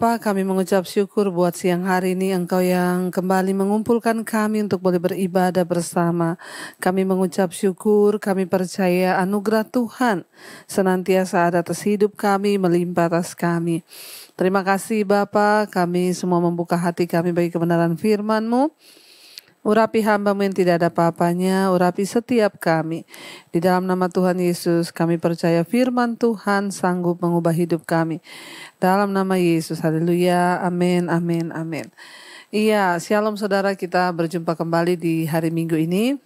Bapa, kami mengucap syukur buat siang hari ini Engkau yang kembali mengumpulkan kami untuk boleh beribadah bersama. Kami mengucap syukur, kami percaya anugerah Tuhan senantiasa ada atas hidup kami, melimpah atas kami. Terima kasih Bapa, kami semua membuka hati kami bagi kebenaran firman-Mu. Urapi hamba-Mu yang tidak ada apa-apanya, urapi setiap kami. Di dalam nama Tuhan Yesus, kami percaya firman Tuhan sanggup mengubah hidup kami. Dalam nama Yesus, haleluya, amin, amin, amin. Iya, shalom saudara, kita berjumpa kembali di hari Minggu ini.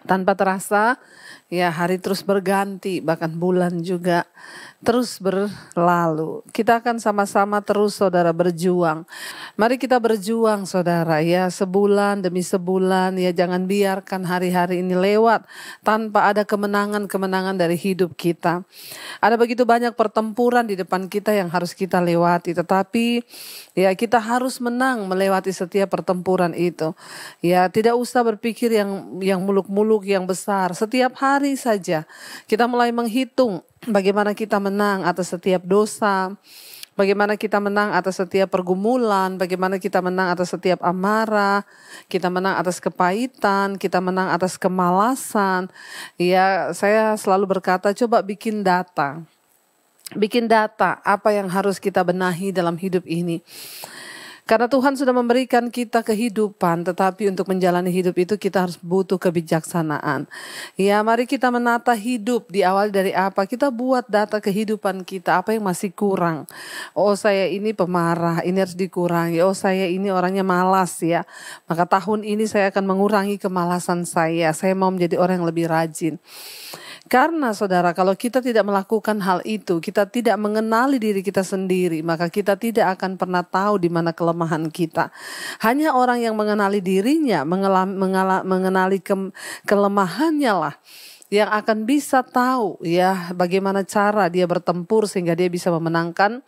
Tanpa terasa, ya hari terus berganti, bahkan bulan juga terus berlalu. Kita akan sama-sama terus saudara berjuang. Mari kita berjuang saudara ya, sebulan demi sebulan ya, jangan biarkan hari-hari ini lewat tanpa ada kemenangan-kemenangan dari hidup kita. Ada begitu banyak pertempuran di depan kita yang harus kita lewati, tetapi ya kita harus menang melewati setiap pertempuran itu. Ya tidak usah berpikir yang muluk-muluk, yang besar. Setiap hari saja kita mulai menghitung bagaimana kita menang atas setiap dosa, bagaimana kita menang atas setiap pergumulan, bagaimana kita menang atas setiap amarah, kita menang atas kepahitan, kita menang atas kemalasan. Ya, saya selalu berkata, coba bikin data. Bikin data apa yang harus kita benahi dalam hidup ini. Karena Tuhan sudah memberikan kita kehidupan, tetapi untuk menjalani hidup itu kita harus butuh kebijaksanaan. Ya, mari kita menata hidup diawali dari apa? Kita buat data kehidupan kita, apa yang masih kurang. Oh, saya ini pemarah, ini harus dikurangi. Oh, saya ini orangnya malas ya. Maka tahun ini saya akan mengurangi kemalasan saya. Saya mau menjadi orang yang lebih rajin. Karena saudara, kalau kita tidak melakukan hal itu, kita tidak mengenali diri kita sendiri, maka kita tidak akan pernah tahu di mana kelemahan kita. Hanya orang yang mengenali dirinya, mengenali kelemahannya lah, yang akan bisa tahu ya bagaimana cara dia bertempur sehingga dia bisa memenangkan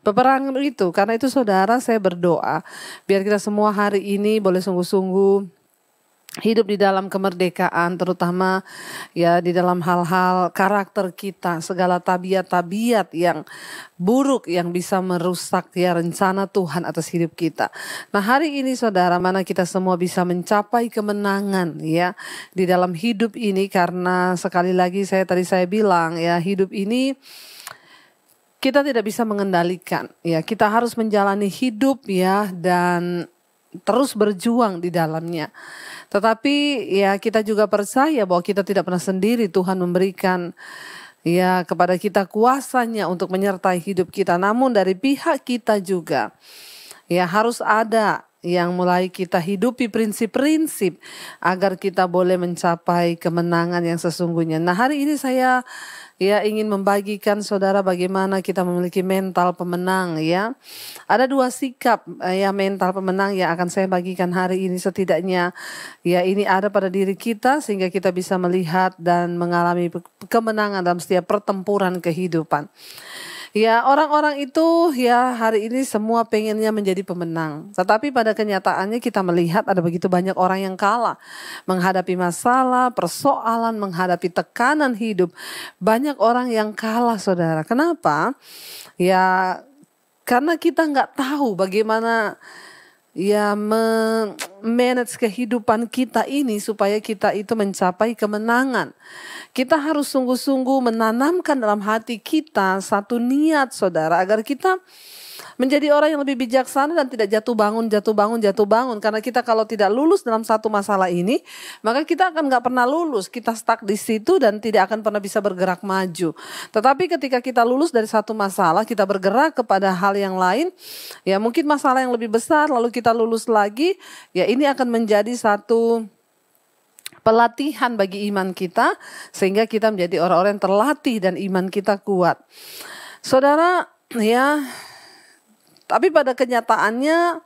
peperangan itu. Karena itu saudara, saya berdoa biar kita semua hari ini boleh sungguh-sungguh hidup di dalam kemerdekaan, terutama ya di dalam hal-hal karakter kita, segala tabiat-tabiat yang buruk yang bisa merusak ya rencana Tuhan atas hidup kita. Nah, hari ini saudara, mana kita semua bisa mencapai kemenangan ya di dalam hidup ini, karena sekali lagi saya bilang ya, hidup ini kita tidak bisa mengendalikan ya, kita harus menjalani hidup ya dan terus berjuang di dalamnya. Tetapi ya kita juga percaya bahwa kita tidak pernah sendiri. Tuhan memberikan ya kepada kita kuasanya untuk menyertai hidup kita. Namun dari pihak kita juga ya harus ada yang mulai kita hidupi prinsip-prinsip agar kita boleh mencapai kemenangan yang sesungguhnya. Nah, hari ini saya ingin membagikan saudara bagaimana kita memiliki mental pemenang ya. Ada 2 sikap ya mental pemenang yang akan saya bagikan hari ini, setidaknya ya ini ada pada diri kita sehingga kita bisa melihat dan mengalami kemenangan dalam setiap pertempuran kehidupan. Ya, orang-orang itu ya hari ini semua pengennya menjadi pemenang. Tetapi pada kenyataannya kita melihat ada begitu banyak orang yang kalah. Menghadapi masalah, persoalan, menghadapi tekanan hidup. Banyak orang yang kalah saudara. Kenapa? Ya karena kita nggak tahu bagaimana ya manage kehidupan kita ini supaya kita itu mencapai kemenangan. Kita harus sungguh-sungguh menanamkan dalam hati kita satu niat saudara, agar kita menjadi orang yang lebih bijaksana dan tidak jatuh bangun. Karena kita kalau tidak lulus dalam satu masalah ini, maka kita akan gak pernah lulus. Kita stuck di situ dan tidak akan pernah bisa bergerak maju. Tetapi ketika kita lulus dari satu masalah, kita bergerak kepada hal yang lain, ya mungkin masalah yang lebih besar, lalu kita lulus lagi, ya ini akan menjadi satu pelatihan bagi iman kita, sehingga kita menjadi orang-orang yang terlatih dan iman kita kuat. Saudara, ya, tapi pada kenyataannya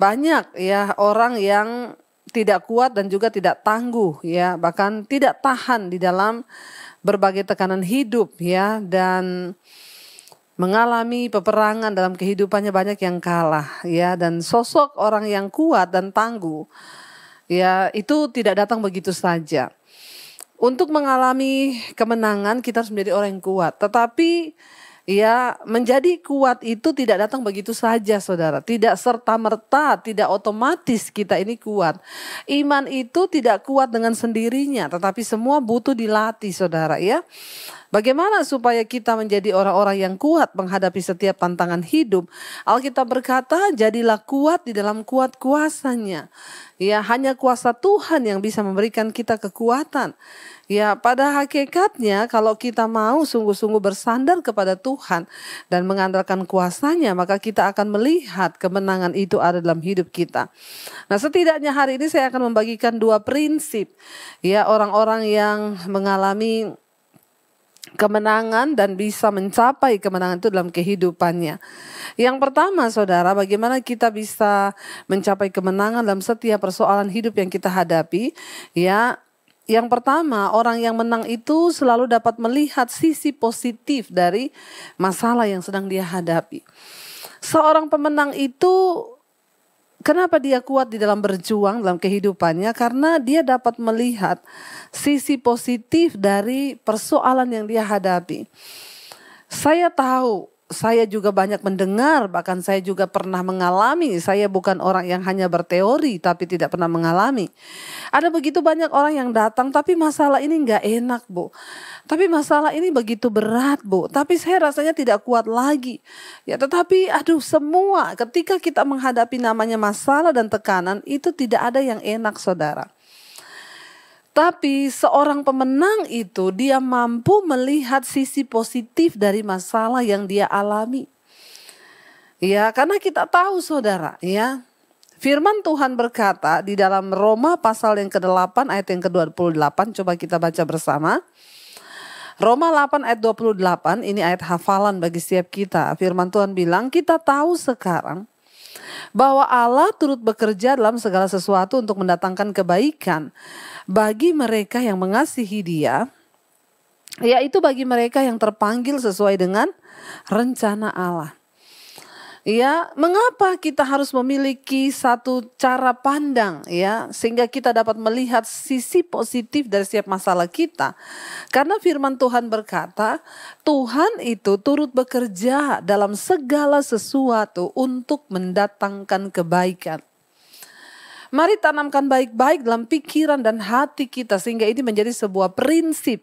banyak ya orang yang tidak kuat dan juga tidak tangguh ya, bahkan tidak tahan di dalam berbagai tekanan hidup ya, dan mengalami peperangan dalam kehidupannya. Banyak yang kalah ya, dan sosok orang yang kuat dan tangguh ya itu tidak datang begitu saja. Untuk mengalami kemenangan kita harus menjadi orang yang kuat. Tetapi Ya, menjadi kuat itu tidak datang begitu saja, saudara. Tidak serta-merta, tidak otomatis kita ini kuat. Iman itu tidak kuat dengan sendirinya, tetapi semua butuh dilatih, saudara ya. Bagaimana supaya kita menjadi orang-orang yang kuat menghadapi setiap tantangan hidup? Alkitab berkata, jadilah kuat di dalam kuat kuasanya. Ya, hanya kuasa Tuhan yang bisa memberikan kita kekuatan. Ya, pada hakikatnya kalau kita mau sungguh-sungguh bersandar kepada Tuhan dan mengandalkan kuasanya, maka kita akan melihat kemenangan itu ada dalam hidup kita. Nah, setidaknya hari ini saya akan membagikan 2 prinsip. Ya, orang-orang yang mengalami kemenangan dan bisa mencapai kemenangan itu dalam kehidupannya. Yang pertama, saudara, bagaimana kita bisa mencapai kemenangan dalam setiap persoalan hidup yang kita hadapi? Ya, yang pertama, orang yang menang itu selalu dapat melihat sisi positif dari masalah yang sedang dia hadapi. Seorang pemenang itu, kenapa dia kuat di dalam berjuang dalam kehidupannya? Karena dia dapat melihat sisi positif dari persoalan yang dia hadapi. Saya tahu, saya juga banyak mendengar, bahkan saya juga pernah mengalami. Saya bukan orang yang hanya berteori tapi tidak pernah mengalami. Ada begitu banyak orang yang datang, tapi masalah ini gak enak, Bu. Tapi masalah ini begitu berat, Bu. Tapi saya rasanya tidak kuat lagi. Ya, tetapi semua ketika kita menghadapi namanya masalah dan tekanan, itu tidak ada yang enak, saudara. Tapi seorang pemenang itu dia mampu melihat sisi positif dari masalah yang dia alami. Ya, karena kita tahu, saudara, ya. Firman Tuhan berkata di dalam Roma pasal yang ke-8 ayat yang ke-28, coba kita baca bersama. Roma 8 ayat 28, ini ayat hafalan bagi setiap kita. Firman Tuhan bilang, kita tahu sekarang bahwa Allah turut bekerja dalam segala sesuatu untuk mendatangkan kebaikan bagi mereka yang mengasihi Dia, yaitu bagi mereka yang terpanggil sesuai dengan rencana Allah. Ya, mengapa kita harus memiliki satu cara pandang ya sehingga kita dapat melihat sisi positif dari setiap masalah kita? Karena firman Tuhan berkata, Tuhan itu turut bekerja dalam segala sesuatu untuk mendatangkan kebaikan. Mari tanamkan baik-baik dalam pikiran dan hati kita sehingga ini menjadi sebuah prinsip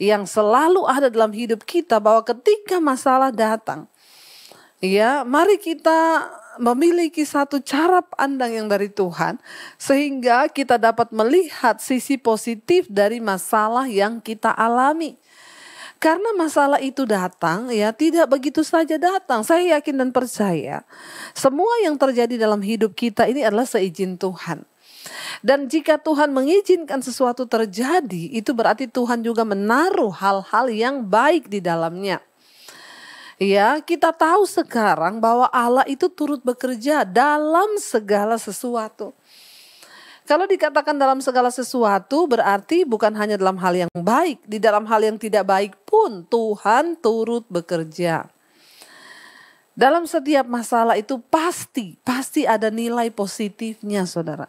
yang selalu ada dalam hidup kita bahwa ketika masalah datang, ya, mari kita memiliki satu cara pandang yang dari Tuhan sehingga kita dapat melihat sisi positif dari masalah yang kita alami. Karena masalah itu datang, ya tidak begitu saja datang. Saya yakin dan percaya semua yang terjadi dalam hidup kita ini adalah seizin Tuhan. Dan jika Tuhan mengizinkan sesuatu terjadi, itu berarti Tuhan juga menaruh hal-hal yang baik di dalamnya. Ya, kita tahu sekarang bahwa Allah itu turut bekerja dalam segala sesuatu. Kalau dikatakan dalam segala sesuatu berarti bukan hanya dalam hal yang baik. Di dalam hal yang tidak baik pun Tuhan turut bekerja. Dalam setiap masalah itu pasti ada nilai positifnya, saudara.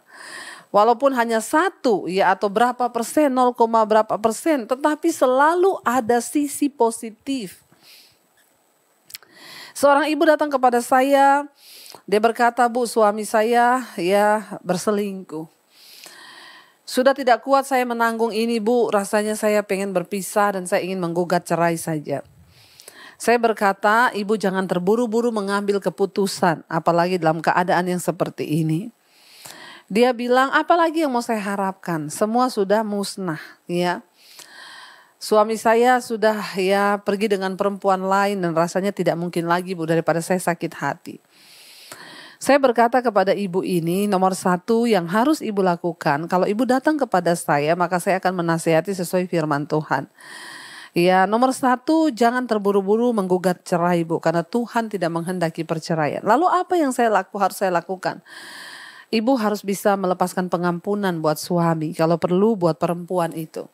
Walaupun hanya 1 ya atau berapa persen, 0, berapa persen. Tetapi selalu ada sisi positif. Seorang ibu datang kepada saya, dia berkata, Bu, suami saya ya berselingkuh. Sudah tidak kuat saya menanggung ini, Bu, rasanya saya pengen berpisah dan saya ingin menggugat cerai saja. Saya berkata, Ibu jangan terburu-buru mengambil keputusan, apalagi dalam keadaan yang seperti ini. Dia bilang, apalagi yang mau saya harapkan, semua sudah musnah, ya. Suami saya sudah ya pergi dengan perempuan lain dan rasanya tidak mungkin lagi, Bu, daripada saya sakit hati. Saya berkata kepada ibu ini, nomor 1 yang harus ibu lakukan, kalau ibu datang kepada saya, maka saya akan menasihati sesuai firman Tuhan. Ya, nomor 1, jangan terburu-buru menggugat cerai, Bu, karena Tuhan tidak menghendaki perceraian. Lalu apa yang harus saya lakukan? Ibu harus bisa melepaskan pengampunan buat suami, kalau perlu buat perempuan itu.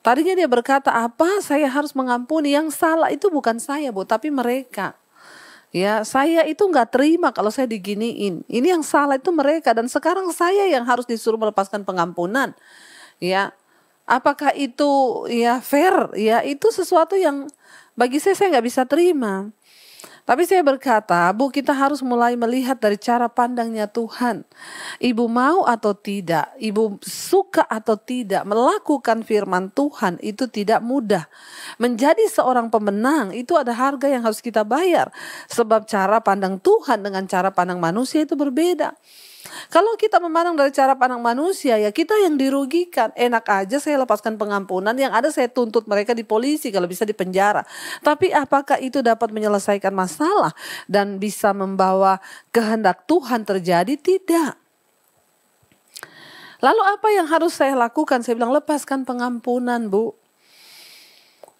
Tadinya dia berkata, apa saya harus mengampuni? Yang salah itu bukan saya, Bu, tapi mereka. Ya, saya itu nggak terima kalau saya diginiin. Ini yang salah itu mereka dan sekarang saya yang harus disuruh melepaskan pengampunan. Ya, apakah itu ya fair? Ya, itu sesuatu yang Bagi saya nggak bisa terima. Tapi saya berkata, Bu, kita harus mulai melihat dari cara pandangnya Tuhan. Ibu mau atau tidak, ibu suka atau tidak melakukan firman Tuhan itu tidak mudah. Menjadi seorang pemenang itu ada harga yang harus kita bayar. Sebab cara pandang Tuhan dengan cara pandang manusia itu berbeda. Kalau kita memandang dari cara pandang manusia, ya kita yang dirugikan. Enak aja saya lepaskan pengampunan, yang ada saya tuntut mereka di polisi, kalau bisa di penjara. Tapi apakah itu dapat menyelesaikan masalah dan bisa membawa kehendak Tuhan terjadi? Tidak. Lalu apa yang harus saya lakukan? Saya bilang, lepaskan pengampunan, Bu.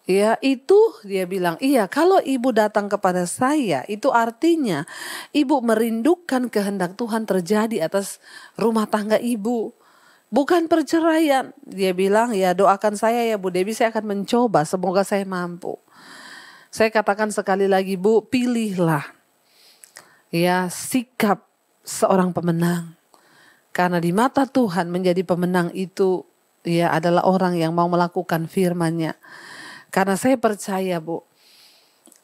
Ya, itu dia bilang, iya, kalau ibu datang kepada saya, itu artinya ibu merindukan kehendak Tuhan terjadi atas rumah tangga ibu. Bukan perceraian. Dia bilang, ya doakan saya ya Bu Debbie, saya akan mencoba, semoga saya mampu. Saya katakan sekali lagi, Bu, pilihlah ya sikap seorang pemenang. Karena di mata Tuhan menjadi pemenang itu ya adalah orang yang mau melakukan firman-Nya. Karena saya percaya, Bu,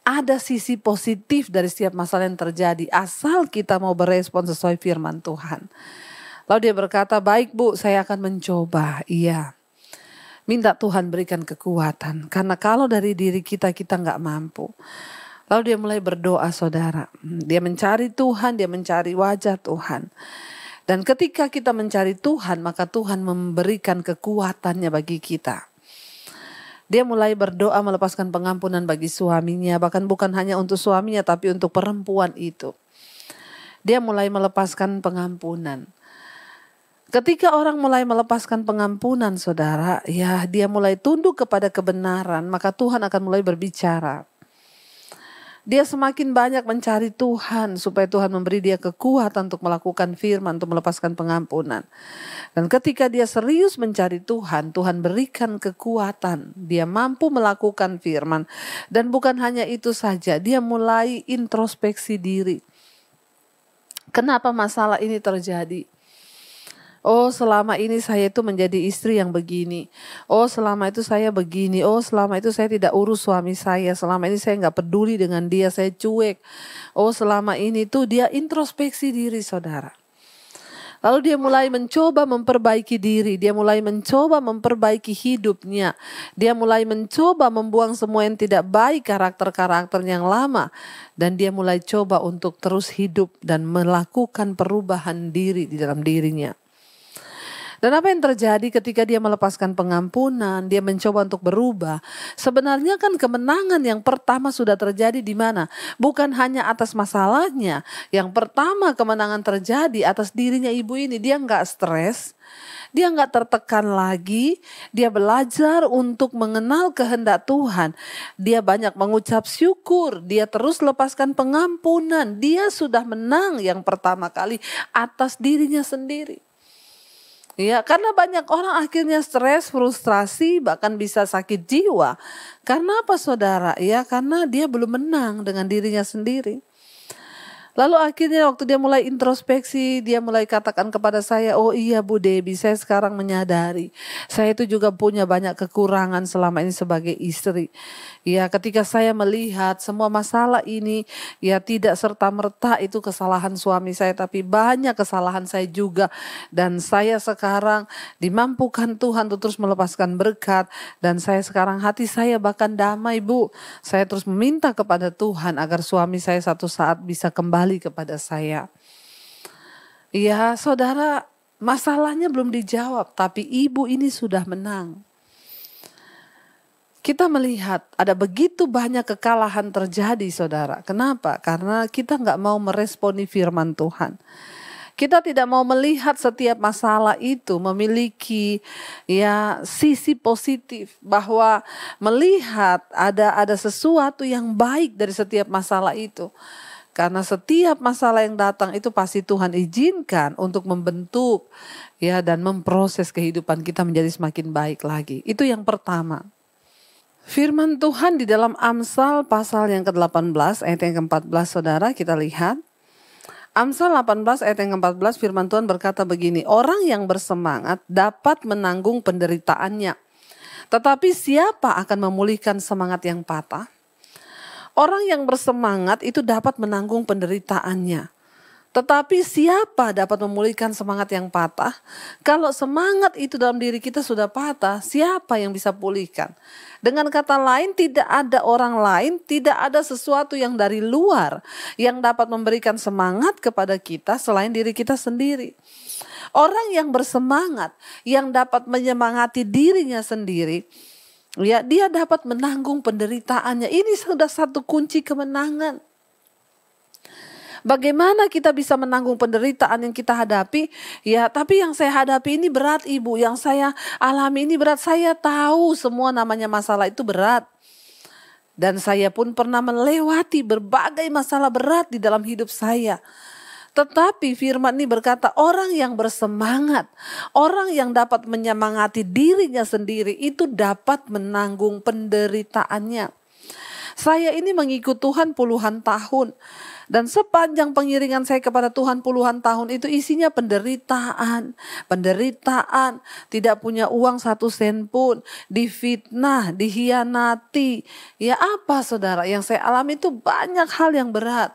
ada sisi positif dari setiap masalah yang terjadi asal kita mau berespon sesuai firman Tuhan. Lalu dia berkata, baik Bu, saya akan mencoba. Iya, minta Tuhan berikan kekuatan. Karena kalau dari diri kita nggak mampu. Lalu dia mulai berdoa, saudara. Dia mencari Tuhan, dia mencari wajah Tuhan. Dan ketika kita mencari Tuhan, maka Tuhan memberikan kekuatannya bagi kita. Dia mulai berdoa melepaskan pengampunan bagi suaminya, bahkan bukan hanya untuk suaminya tapi untuk perempuan itu. Dia mulai melepaskan pengampunan. Ketika orang mulai melepaskan pengampunan, saudara, ya dia mulai tunduk kepada kebenaran, maka Tuhan akan mulai berbicara. Dia semakin banyak mencari Tuhan supaya Tuhan memberi dia kekuatan untuk melakukan firman, untuk melepaskan pengampunan. Dan ketika dia serius mencari Tuhan, Tuhan berikan kekuatan. Dia mampu melakukan firman. Dan bukan hanya itu saja, dia mulai introspeksi diri. Kenapa masalah ini terjadi? Oh, selama ini saya itu menjadi istri yang begini. Oh, selama itu saya begini. Oh, selama itu saya tidak urus suami saya. Selama ini saya nggak peduli dengan dia, saya cuek. Oh, selama ini tuh dia introspeksi diri, saudara. Lalu dia mulai mencoba memperbaiki diri. Dia mulai mencoba memperbaiki hidupnya. Dia mulai mencoba membuang semua yang tidak baik, karakter-karakter yang lama. Dan dia mulai coba untuk terus hidup dan melakukan perubahan diri di dalam dirinya. Dan apa yang terjadi ketika dia melepaskan pengampunan, dia mencoba untuk berubah. Sebenarnya kan kemenangan yang pertama sudah terjadi di mana? Bukan hanya atas masalahnya. Yang pertama kemenangan terjadi atas dirinya ibu ini. Dia nggak stres, dia nggak tertekan lagi. Dia belajar untuk mengenal kehendak Tuhan. Dia banyak mengucap syukur. Dia terus lepaskan pengampunan. Dia sudah menang yang pertama kali atas dirinya sendiri. Ya, karena banyak orang akhirnya stres, frustrasi, bahkan bisa sakit jiwa. Karena apa, saudara? Ya, karena dia belum menang dengan dirinya sendiri. Lalu akhirnya waktu dia mulai introspeksi, dia mulai katakan kepada saya, oh iya Bu Debbie, saya sekarang menyadari. Saya itu juga punya banyak kekurangan selama ini sebagai istri. Ya, ketika saya melihat semua masalah ini, ya tidak serta-merta itu kesalahan suami saya, tapi banyak kesalahan saya juga. Dan saya sekarang dimampukan Tuhan untuk terus melepaskan berkat. Dan saya sekarang hati saya bahkan damai, Bu. Saya terus meminta kepada Tuhan agar suami saya satu saat bisa kembali kepada saya. Ya, saudara, masalahnya belum dijawab, tapi ibu ini sudah menang. Kita melihat ada begitu banyak kekalahan terjadi, saudara. Kenapa? Karena kita nggak mau meresponi firman Tuhan. Kita tidak mau melihat setiap masalah itu memiliki ya sisi positif, bahwa melihat ada sesuatu yang baik dari setiap masalah itu. Karena setiap masalah yang datang itu pasti Tuhan izinkan untuk membentuk ya dan memproses kehidupan kita menjadi semakin baik lagi. Itu yang pertama. Firman Tuhan di dalam Amsal pasal yang ke-18 ayat yang ke-14, saudara, kita lihat. Amsal 18 ayat yang ke-14, firman Tuhan berkata begini, orang yang bersemangat dapat menanggung penderitaannya. Tetapi siapa akan memulihkan semangat yang patah? Orang yang bersemangat itu dapat menanggung penderitaannya. Tetapi siapa dapat memulihkan semangat yang patah? Kalau semangat itu dalam diri kita sudah patah, siapa yang bisa pulihkan? Dengan kata lain, tidak ada orang lain, tidak ada sesuatu yang dari luar yang dapat memberikan semangat kepada kita selain diri kita sendiri. Orang yang bersemangat, yang dapat menyemangati dirinya sendiri, ya, dia dapat menanggung penderitaannya. Ini sudah satu kunci kemenangan. Bagaimana kita bisa menanggung penderitaan yang kita hadapi? Ya, tapi yang saya hadapi ini berat, Ibu. Yang saya alami ini berat. Saya tahu semua namanya masalah itu berat. Dan saya pun pernah melewati berbagai masalah berat di dalam hidup saya. Tetapi firman ini berkata, orang yang bersemangat, orang yang dapat menyemangati dirinya sendiri itu dapat menanggung penderitaannya. Saya ini mengikut Tuhan puluhan tahun. Dan sepanjang pengiringan saya kepada Tuhan puluhan tahun itu isinya penderitaan. Penderitaan, tidak punya uang 1 sen pun, difitnah, dihianati. Ya apa saudara, yang saya alami itu banyak hal yang berat.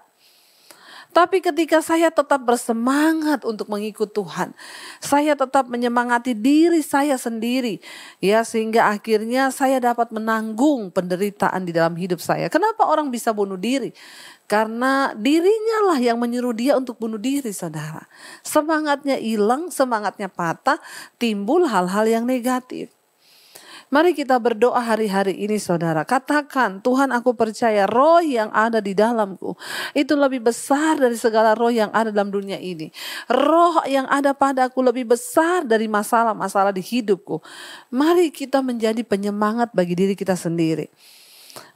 Tapi ketika saya tetap bersemangat untuk mengikut Tuhan, saya tetap menyemangati diri saya sendiri, ya, sehingga akhirnya saya dapat menanggung penderitaan di dalam hidup saya. Kenapa orang bisa bunuh diri? Karena dirinya lah yang menyuruh dia untuk bunuh diri, saudara. Semangatnya hilang, semangatnya patah, timbul hal-hal yang negatif. Mari kita berdoa hari-hari ini, saudara. Katakan, Tuhan, aku percaya roh yang ada di dalamku itu lebih besar dari segala roh yang ada dalam dunia ini. Roh yang ada padaku lebih besar dari masalah-masalah di hidupku. Mari kita menjadi penyemangat bagi diri kita sendiri.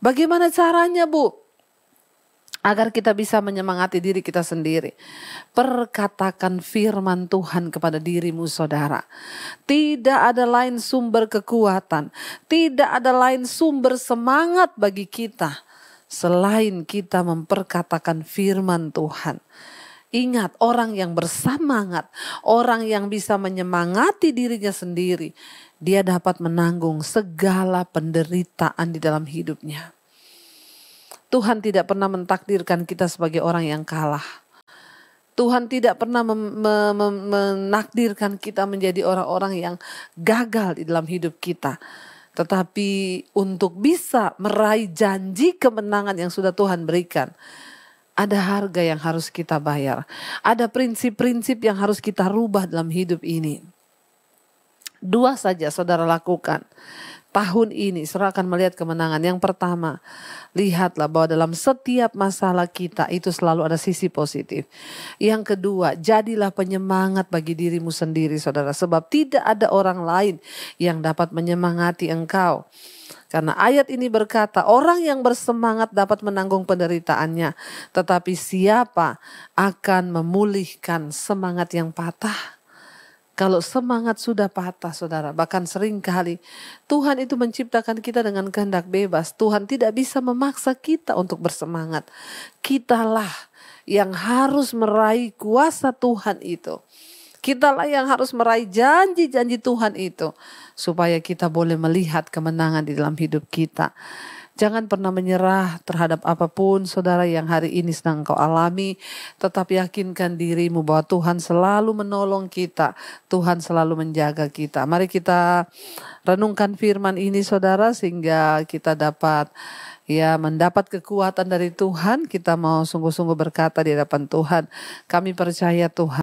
Bagaimana caranya, Bu? Agar kita bisa menyemangati diri kita sendiri. Perkatakan firman Tuhan kepada dirimu, saudara. Tidak ada lain sumber kekuatan, tidak ada lain sumber semangat bagi kita selain kita memperkatakan firman Tuhan. Ingat, orang yang bersemangat, orang yang bisa menyemangati dirinya sendiri, dia dapat menanggung segala penderitaan di dalam hidupnya. Tuhan tidak pernah mentakdirkan kita sebagai orang yang kalah. Tuhan tidak pernah menakdirkan kita menjadi orang-orang yang gagal di dalam hidup kita. Tetapi untuk bisa meraih janji kemenangan yang sudah Tuhan berikan, ada harga yang harus kita bayar. Ada prinsip-prinsip yang harus kita rubah dalam hidup ini. 2 saja saudara lakukan. Tahun ini saudara akan melihat kemenangan. Yang pertama, lihatlah bahwa dalam setiap masalah kita itu selalu ada sisi positif. Yang kedua, jadilah penyemangat bagi dirimu sendiri, saudara. Sebab tidak ada orang lain yang dapat menyemangati engkau. Karena ayat ini berkata, orang yang bersemangat dapat menanggung penderitaannya. Tetapi siapa akan memulihkan semangat yang patah? Kalau semangat sudah patah, saudara, bahkan sering kali Tuhan itu menciptakan kita dengan kehendak bebas. Tuhan tidak bisa memaksa kita untuk bersemangat. Kitalah yang harus meraih kuasa Tuhan itu. Kitalah yang harus meraih janji-janji Tuhan itu. Supaya kita boleh melihat kemenangan di dalam hidup kita. Jangan pernah menyerah terhadap apapun, saudara, yang hari ini sedang kau alami. Tetap yakinkan dirimu bahwa Tuhan selalu menolong kita. Tuhan selalu menjaga kita. Mari kita renungkan firman ini, saudara, sehingga kita dapat mendapat kekuatan dari Tuhan. Kita mau sungguh-sungguh berkata di hadapan Tuhan, kami percaya Tuhan.